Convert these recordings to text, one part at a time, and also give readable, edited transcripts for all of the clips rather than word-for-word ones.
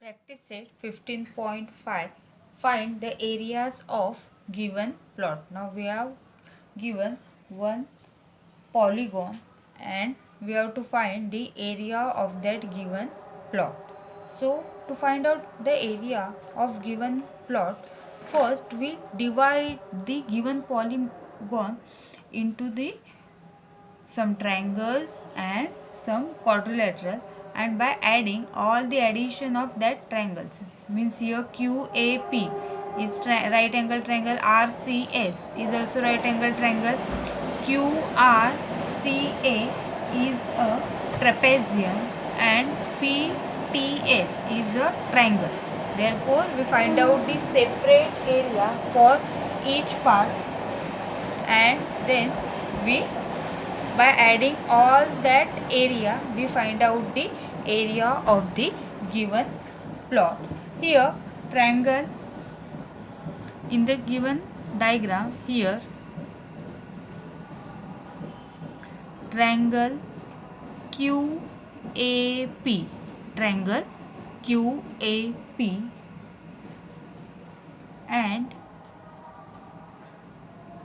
Practice set 15.5. Find the areas of given plot. Now we have given one polygon and we have to find the area of that given plot. So to find out the area of given plot, first we divide the given polygon into the some triangles and some quadrilateral, and by adding all the addition of that triangles means here QAP is right angle triangle, RCS is also right angle triangle, QRCA is a trapezium and PTS is a triangle. Therefore we find out the separate area for each part, and then we by adding all that area we find out the area of the given plot. Here triangle in the given diagram, here triangle QAP, triangle QAP and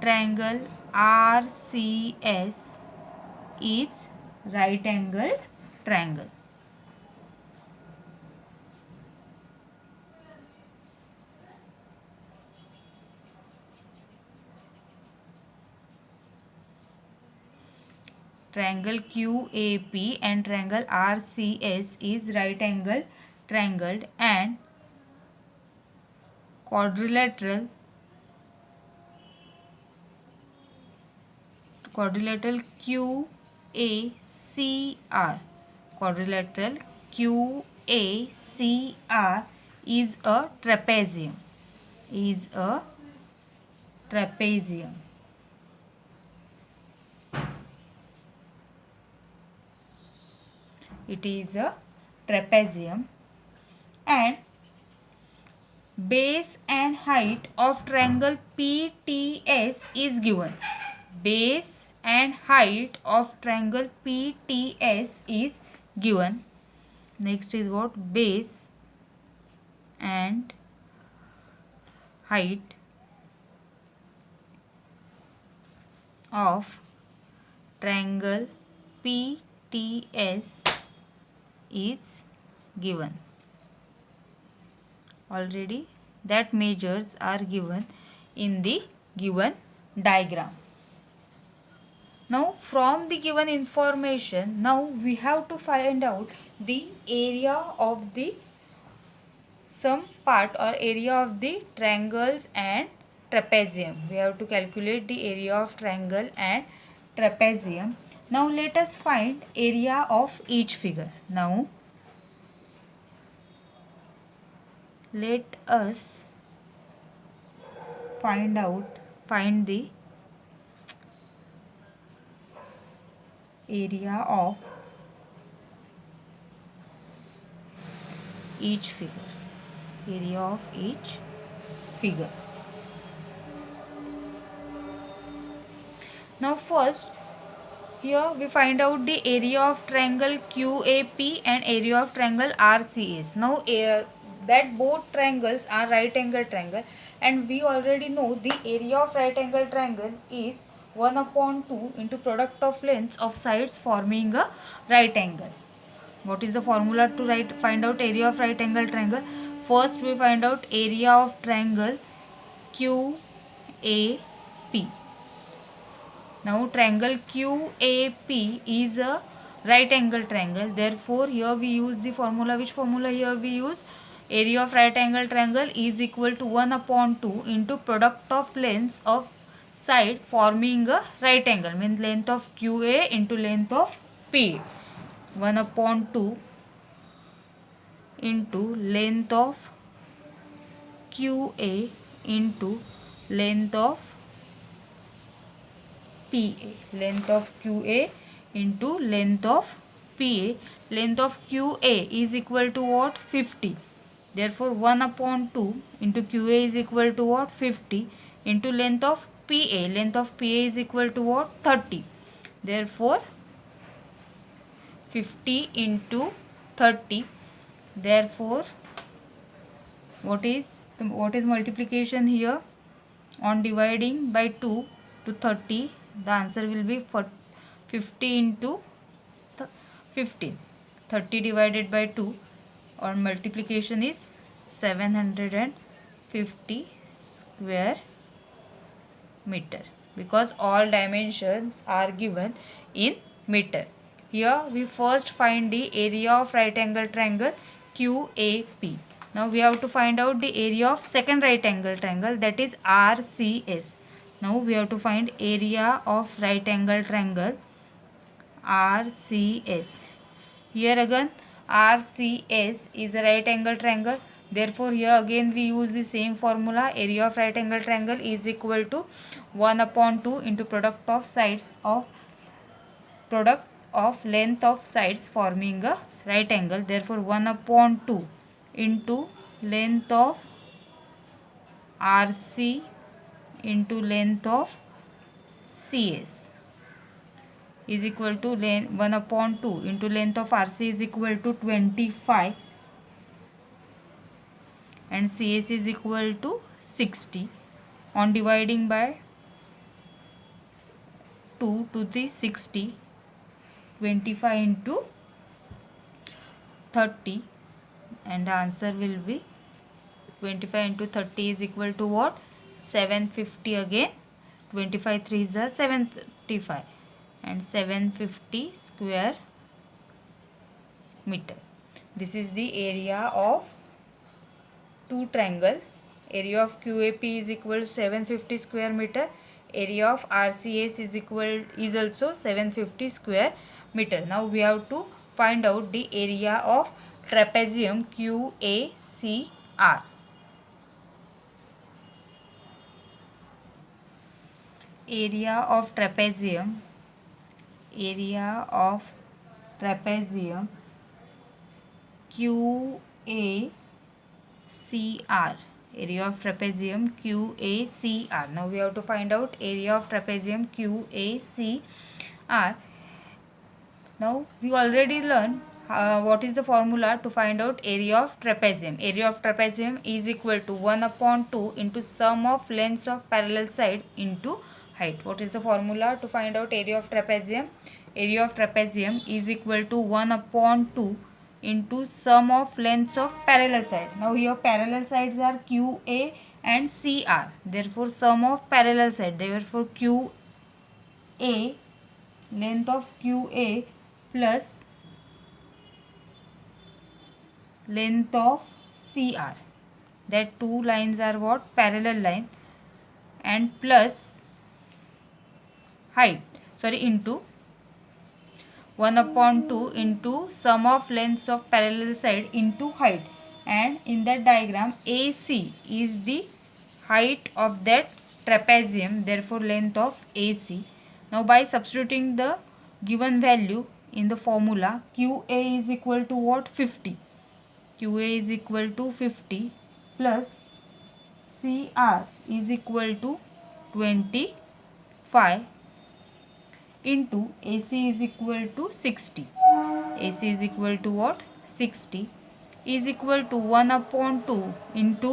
triangle RCS is right angled triangle. Triangle QAP and triangle RCS is right angled triangle, and quadrilateral QACR, quadrilateral QACR is a trapezium, it is a trapezium, and base and height of triangle PTS is given. Base and height of triangle PTS is given. Next is what? Base and height of triangle PTS is given. Already that measures are given in the given diagram. Now from the given information, now we have to find out the area of the some part or area of the triangles and trapezium. We have to calculate the area of triangle and trapezium. Now let us find area of each figure. Now let us find the area of each figure. Now first here we find out the area of triangle QAP and area of triangle RCS. Now that both triangles are right angle triangle, and we already know the area of right angle triangle is 1/2 into product of lengths of sides forming a right angle. What is the formula to find out area of right angle triangle? First we find out area of triangle QAP. Now triangle QAP is a right angle triangle. Therefore here we use the formula. Which formula here we use? Area of right angle triangle is equal to 1/2 into product of lengths of side forming a right angle, means length of QA into length of PA. 1/2 into length of QA into length of PA. Length of QA into length of PA. Length of QA is equal to what? 50. Therefore 1/2 into QA is equal to what? 50 into length of PA. Length of PA is equal to what? 30. Therefore 50 into 30. Therefore what is multiplication here? On dividing by 2 to 30, the answer will be 50 into 15. 30 divided by 2 on multiplication is 750 square meter, because all dimensions are given in meter. Here we first find the area of right angle triangle QAP. Now we have to find out the area of second right angle triangle, that is RCS. Now we have to find area of right angle triangle RCS. Here again RCS is a right angle triangle. Therefore here again we use the same formula. Area of right angle triangle is equal to 1/2 into product of length of sides forming a right angle. Therefore 1/2 into length of RC into length of CS is equal to 1/2 into length of RC is equal to 25 and CS is equal to 60. On dividing by 2 to the 60, 25 into 30, and the answer will be 25 into 30 is equal to what? 750 again. 25 3 is a 755 and 750 square meter. This is the area of two triangle. Area of QAP is equal to 750 square meter. Area of RCS is also 750 square meter. Now we have to find out the area of trapezium QACR. Area of trapezium QACR. Area of trapezium QACR. Now we have to find out area of trapezium QACR. Now we already learned what is the formula to find out area of trapezium. Area of trapezium is equal to 1/2 into sum of lengths of parallel side into height. What is the formula to find out area of trapezium? Area of trapezium is equal to 1/2 into sum of lengths of parallel side. Now here parallel sides are QA and CR. Therefore sum of parallel side. Therefore QA, length of QA plus length of CR. That two lines are what? Parallel line, and plus height. Into 1/2 into sum of lengths of parallel side into height, and in that diagram AC is the height of that trapezium, therefore length of AC. Now by substituting the given value in the formula, QA is equal to what? 50. QA is equal to 50 plus CR is equal to 25 into AC is equal to 60. AC is equal to what? 60 is equal to 1/2 into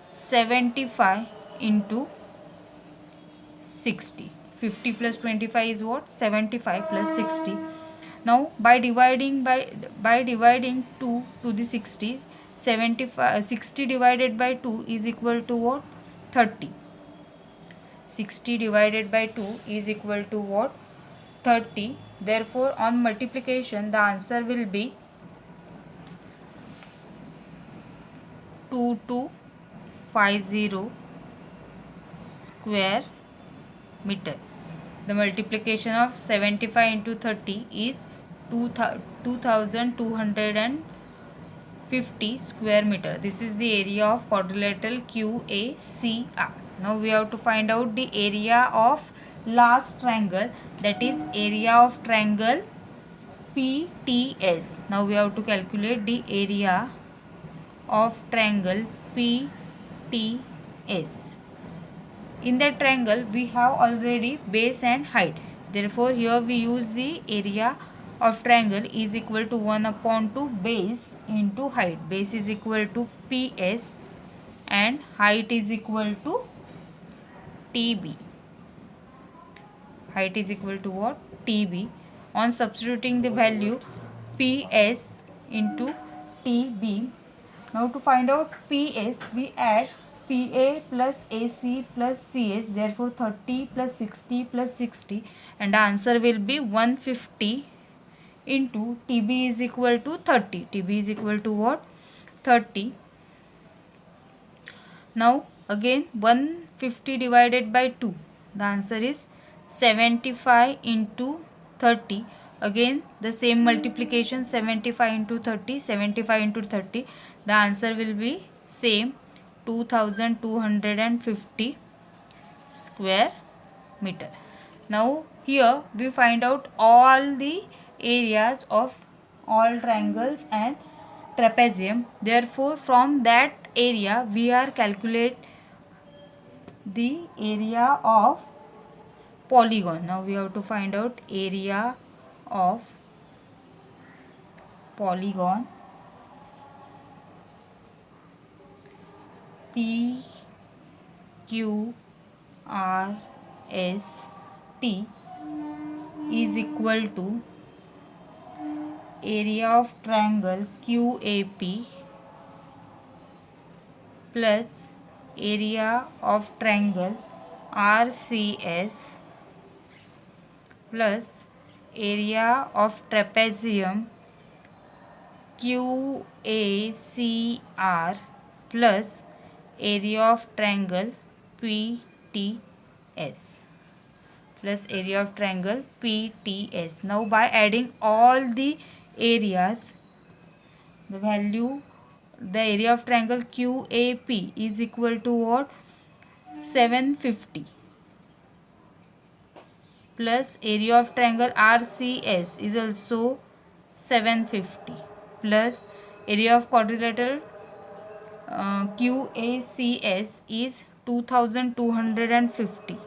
75 into 60. 50 plus 25 is what? 75 plus 60. Now by dividing 2 to the 60, 60 divided by 2 is equal to what? 30. 60 divided by 2 is equal to what? 30. Therefore on multiplication the answer will be 2250 square meter. The multiplication of 75 into 30 is 2250 square meter. This is the area of quadrilateral QACR. Now we have to find out the area of last triangle, that is area of triangle PTS. Now we have to calculate the area of triangle PTS. In that triangle we have already base and height. Therefore here we use the area of triangle is equal to 1/2 base into height. Base is equal to PS and height is equal to TB. Height is equal to what? TB. On substituting the value PS into TB. Now to find out PS, we add PA plus AC plus CS, therefore 30 plus 60 plus 60, and the answer will be 150 into TB is equal to 30. TB is equal to what? 30. Now again 150 divided by 2. The answer is 75 into 30. Again the same multiplication, 75 into 30, 75 into 30. The answer will be same, 2250 square meter. Now here we find out all the areas of all triangles and trapezium. Therefore from that area we are calculate the area of polygon. Now we have to find out area of polygon. P Q R S T is equal to area of triangle QAP plus area of triangle RCS plus area of trapezium QACR plus area of triangle PTS plus area of triangle PTS. Now by adding all the areas, the area of triangle QAP is equal to what? 750 plus area of triangle RCS is also 750 plus area of quadrilateral QACS is 2250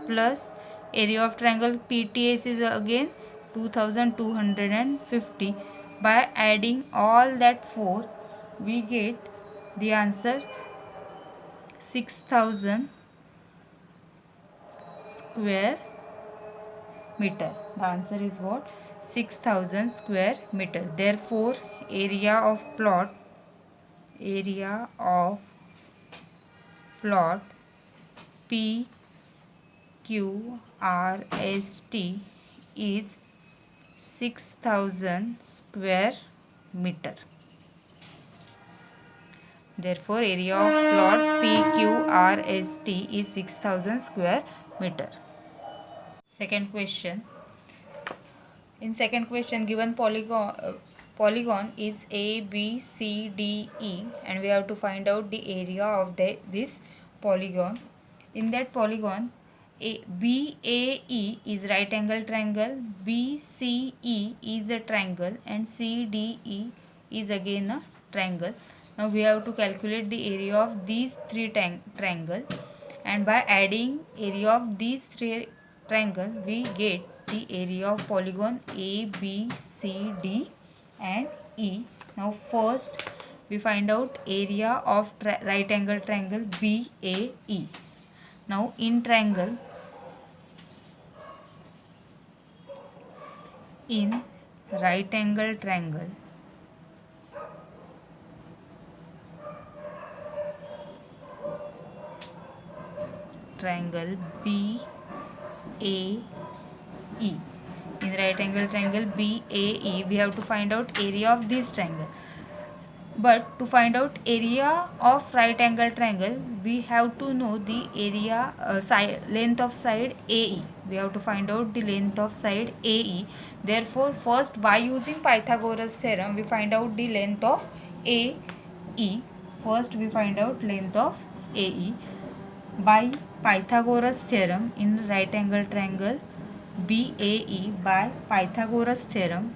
plus area of triangle PTS is again 2250. By adding all that 4, we get the answer 6000 square meter. The answer is what? 6000 square meter. Therefore area of plot PQRST is 6000 square meter. Therefore area of plot PQRST is 6000 square meter. Second question. In second question, given polygon is A, B, C, D, E, and we have to find out the area of this polygon. In that polygon, BAE is right angle triangle, BCE is a triangle, and CDE is again a triangle. Now we have to calculate the area of these three triangles, and by adding area of these three triangles, we get the area of polygon A, B, C, D and E. Now first we find out area of right angle triangle BAE. Now in right angle triangle BAE, in right angle triangle BAE, we have to find out area of this triangle. But to find out area of right angle triangle, we have to know the area length of side AE. We have to find out the length of side AE. Therefore first by using Pythagoras theorem, we find out the length of AE. First we find out length of AE by Pythagoras theorem in right angle triangle BAE. By Pythagoras theorem,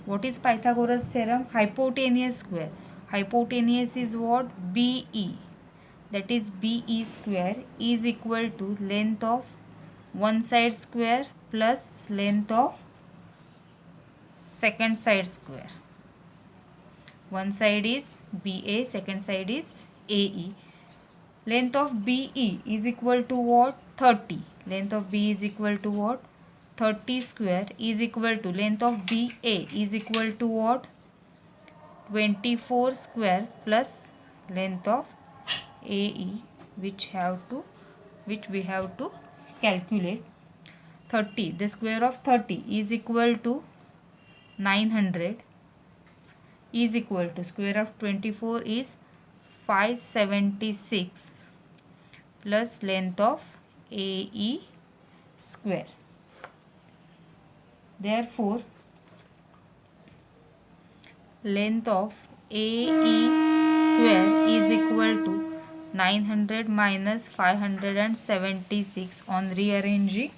what is Pythagoras theorem? Hypotenuse square. Hypotenuse is what? BE. that is BE square is equal to length of one side square plus length of second side square. One side is BA, second side is AE. Length of BE is equal to what? 30. Length of BE is equal to what? 30 square is equal to length of BA is equal to what? 24 square plus length of AE, which we have to calculate. 30, the square of 30 is equal to 900, is equal to square of 24 is 576 plus length of AE square. Therefore, length of AE square is equal to 900 minus 576. On rearranging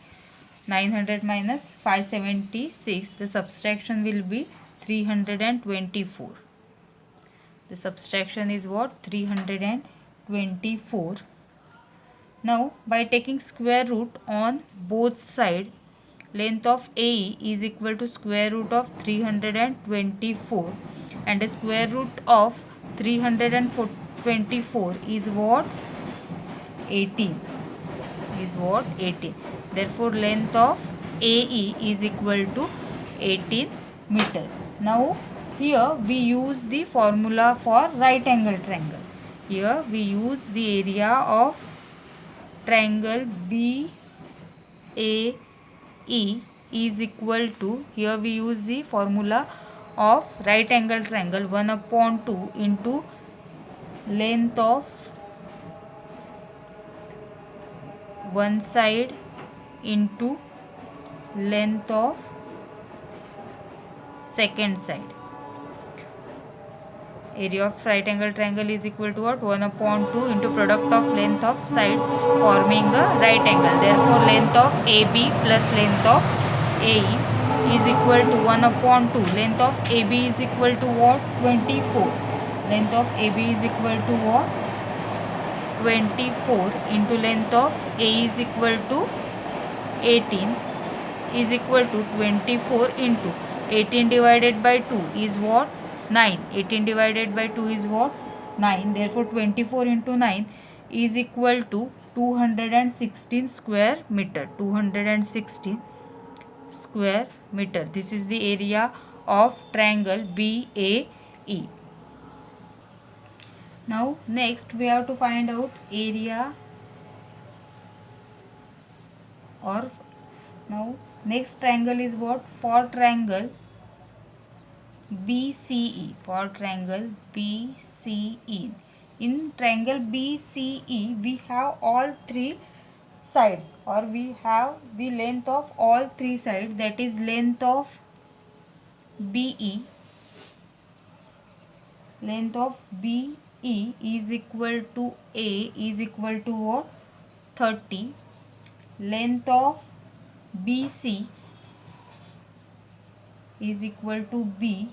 900 minus 576, the subtraction will be 324. The subtraction is what? 324. Now, by taking square root on both sides, length of AE is equal to square root of 324, and the square root of 324 is what? 18. Is what? 18. Therefore, length of AE is equal to 18 meter. Now, here we use the formula for right angle triangle. Here we use the area of triangle BAE is equal to, here we use the formula of right angle triangle 1 upon 2 into length of one side into length of second side. Area of right angle triangle is equal to what? 1 upon 2 into product of length of sides forming a right angle. Therefore, length of AB plus length of AE is equal to 1 upon 2. Length of AB is equal to what? 24. Length of AB is equal to what? 24 into length of A is equal to 18 is equal to 24 into 18 divided by 2 is what? 9. 18 divided by 2 is what? 9. Therefore, 24 into 9 is equal to 216 square meter. 216 square meter. This is the area of triangle BAE. Now, next we have to find out area, or now next triangle is what? For triangle BCE. For triangle BCE. In triangle BCE, we have all three sides, or we have the length of all three sides, that is length of BE. Length of BE is equal to A is equal to what? 30. Length of BC is equal to B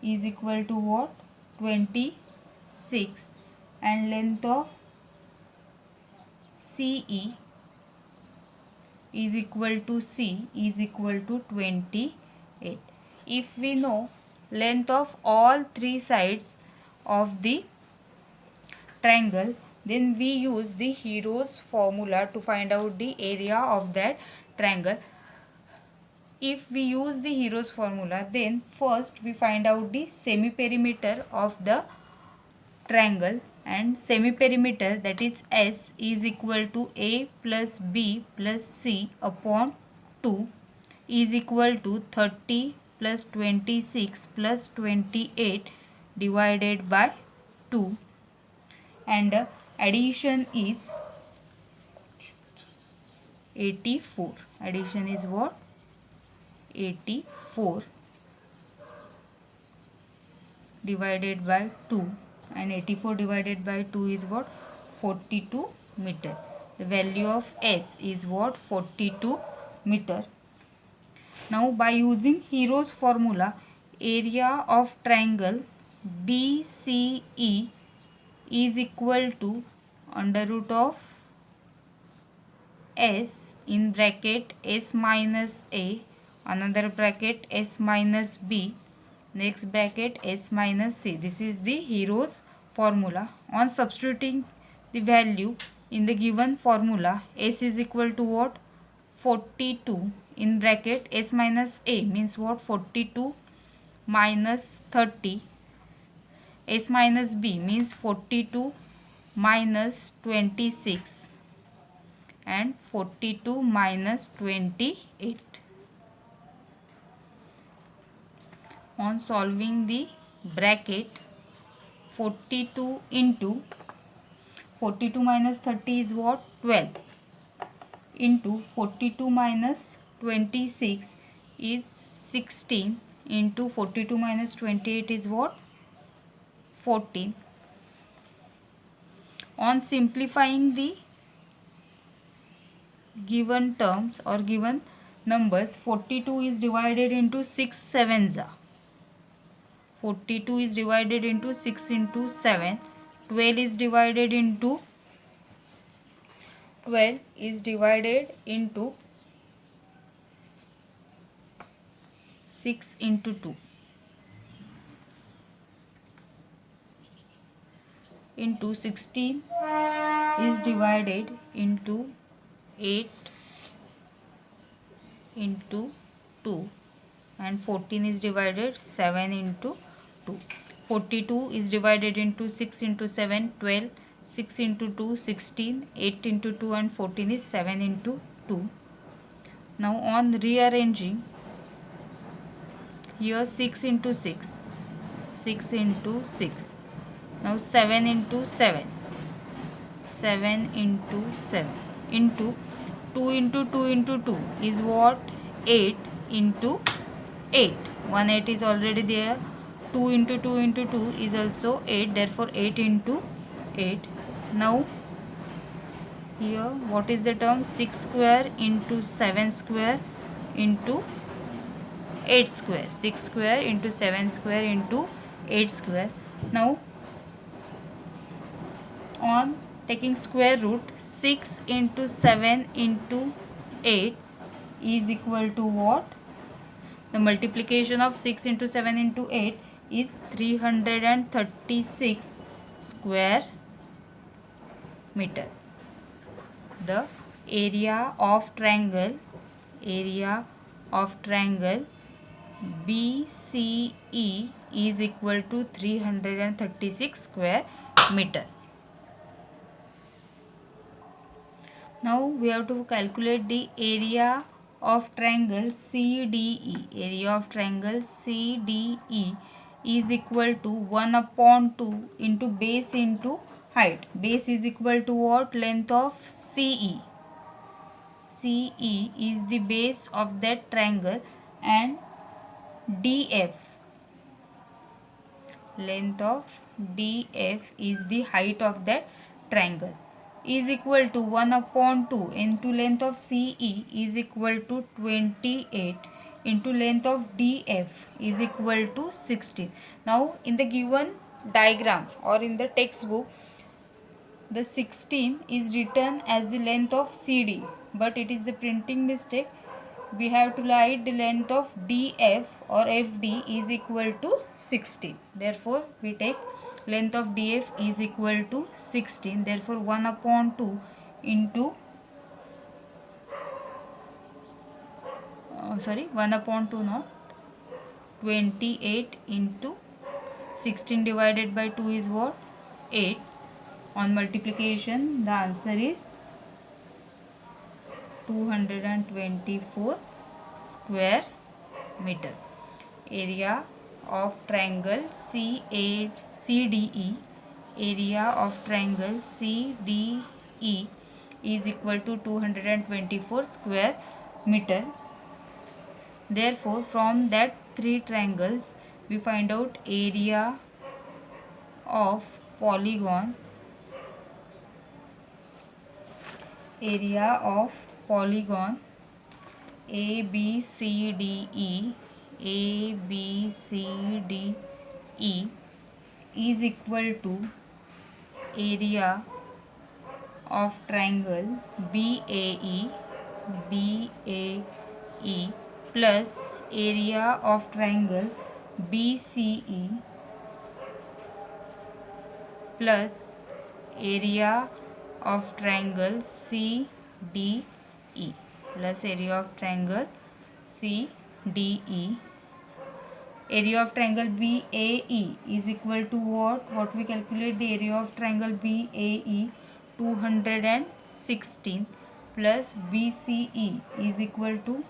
is equal to what? 26. And length of CE is equal to C is equal to 28. If we know length of all three sides of the triangle, then we use the Hero's formula to find out the area of that triangle. If we use the Hero's formula, then first we find out the semi-perimeter of the triangle, and semi-perimeter, that is S, is equal to A plus B plus C upon 2 is equal to 30 plus 26 plus 28 divided by 2, and addition is 84. Addition is what? 84 divided by 2, and 84 divided by 2 is what? 42 meter. The value of S is what? 42 meter. Now, by using Hero's formula, area of triangle BCE is equal to under root of s in bracket s minus a, another bracket s minus b, next bracket s minus c. This is the Hero's formula. On substituting the value in the given formula, s is equal to what? 42 in bracket s minus a means what? 42 minus 30. S minus b means 42 minus 26 and 42 minus 28. On solving the bracket, 42 into 42 minus 30 is what? 12 into 42 minus 26 is 16 into 42 minus 28 is what? 14. On simplifying the given terms or given numbers, 42 is divided into 6 sevens. 42 is divided into 6 into 7. 12 is divided into 6 into 2 into 16 is divided into 8 into 2 and 14 is divided 7 into 2. 42 is divided into 6 into 7, 12, 6 into 2, 16, 8 into 2 and 14 is 7 into 2. Now on rearranging, here 6 into 6, 6 into 6. Now 7 into 7, 7 into 7 into 2 into 2 into 2 is what? 8 into 8. 1 8 is already there. 2 into 2 into 2 is also 8. Therefore 8 into 8. Now here what is the term? 6 square into 7 square into 8 square. 6 square into 7 square into 8 square. Now on taking square root, 6 into 7 into 8 is equal to what? The multiplication of 6 into 7 into 8 is 336 square meter. The area of triangle BCE is equal to 336 square meter. Now we have to calculate the area of triangle CDE. Area of triangle CDE is equal to 1 upon 2 into base into height. Base is equal to what? Length of CE. CE is the base of that triangle and DF. Length of DF is the height of that triangle. Is equal to 1 upon 2 into length of CE is equal to 28 into length of DF is equal to 16. Now in the given diagram or in the textbook, the 16 is written as the length of CD, but it is the printing mistake. We have to write the length of DF or FD is equal to 16. Therefore we take length of DF is equal to 16. Therefore 1 upon 2 into 1 upon 2 not 28 into 16 divided by 2 is what? 8. On multiplication the answer is 224 square meter. Area of triangle CDE, area of triangle CDE is equal to 224 square meter. Therefore from that three triangles we find out area of polygon, ABCDE is equal to area of triangle BAE plus area of triangle BCE plus area of triangle CDE plus area of triangle CDE. Area of triangle BAE is equal to what? What we calculate the area of triangle BAE 216 plus BCE is equal to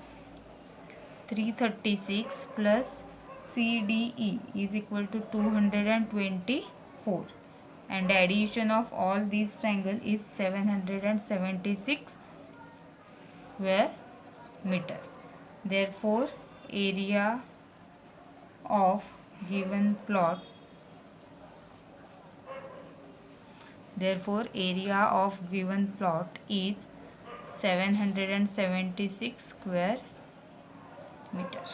336 plus CDE is equal to 224, and the addition of all these triangle is 776 square meter. Therefore, area of given plot is 776 square meter.